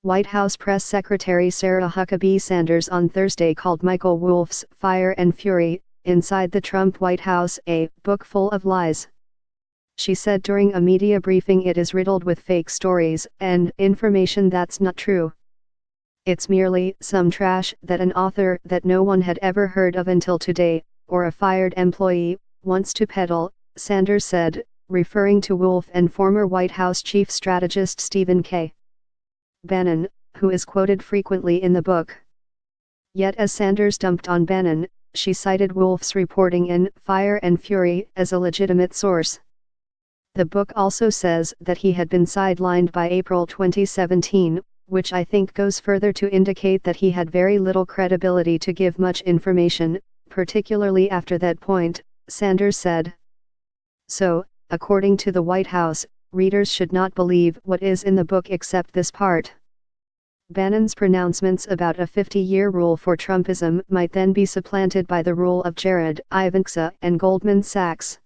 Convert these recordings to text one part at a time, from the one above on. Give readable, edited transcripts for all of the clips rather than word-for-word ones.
White House Press Secretary Sarah Huckabee Sanders on Thursday called Michael Wolff's Fire and Fury, Inside the Trump White House, a book full of lies. She said during a media briefing it is riddled with fake stories and information that's not true. It's merely some trash that an author that no one had ever heard of until today, or a fired employee, wants to peddle, Sanders said, referring to Wolff and former White House chief strategist Stephen K. Bannon, who is quoted frequently in the book. Yet as Sanders dumped on Bannon, she cited Wolff's reporting in Fire and Fury as a legitimate source. The book also says that he had been sidelined by April 2017, which I think goes further to indicate that he had very little credibility to give much information, particularly after that point, Sanders said. So, according to the White House, readers should not believe what is in the book except this part. Bannon's pronouncements about a 50-year rule for Trumpism might then be supplanted by the rule of Jared Ivanka and Goldman Sachs.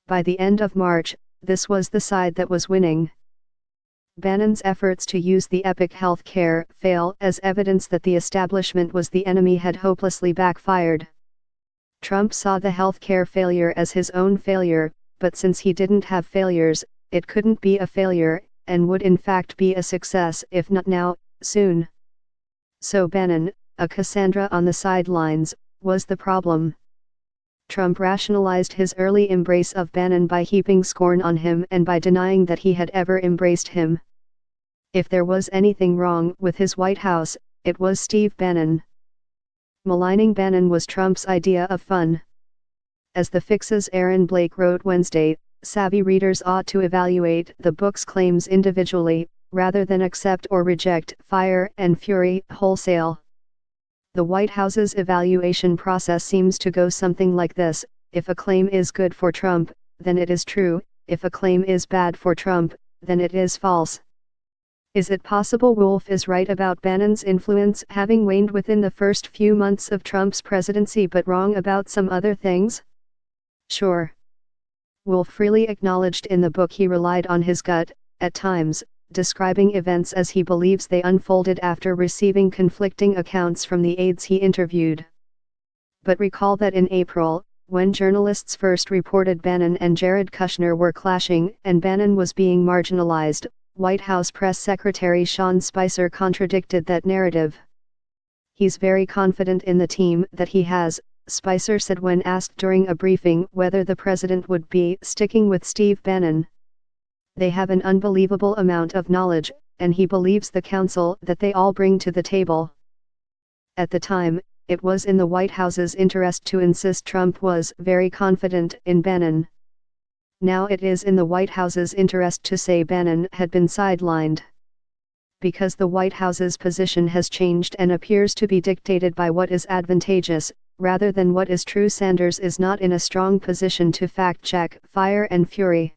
By the end of March, this was the side that was winning. Bannon's efforts to use the epic health care fail as evidence that the establishment was the enemy had hopelessly backfired. Trump saw the health care failure as his own failure, but since he didn't have failures, it couldn't be a failure, and would in fact be a success if not now, soon. So Bannon, a Cassandra on the sidelines, was the problem. Trump rationalized his early embrace of Bannon by heaping scorn on him and by denying that he had ever embraced him. If there was anything wrong with his White House, it was Steve Bannon. Maligning Bannon was Trump's idea of fun. As the Fix's Aaron Blake wrote Wednesday, savvy readers ought to evaluate the book's claims individually, rather than accept or reject Fire and Fury wholesale. The White House's evaluation process seems to go something like this: if a claim is good for Trump, then it is true; if a claim is bad for Trump, then it is false. Is it possible Wolff is right about Bannon's influence having waned within the first few months of Trump's presidency but wrong about some other things? Sure. Wolff freely acknowledged in the book he relied on his gut, at times, describing events as he believes they unfolded after receiving conflicting accounts from the aides he interviewed. But recall that in April, when journalists first reported Bannon and Jared Kushner were clashing and Bannon was being marginalized, White House Press Secretary Sean Spicer contradicted that narrative. He's very confident in the team that he has, Spicer said when asked during a briefing whether the president would be sticking with Steve Bannon. They have an unbelievable amount of knowledge, and he believes the counsel that they all bring to the table. At the time, it was in the White House's interest to insist Trump was very confident in Bannon. Now it is in the White House's interest to say Bannon had been sidelined. Because the White House's position has changed and appears to be dictated by what is advantageous, rather than what is true, Sanders is not in a strong position to fact-check Fire and Fury.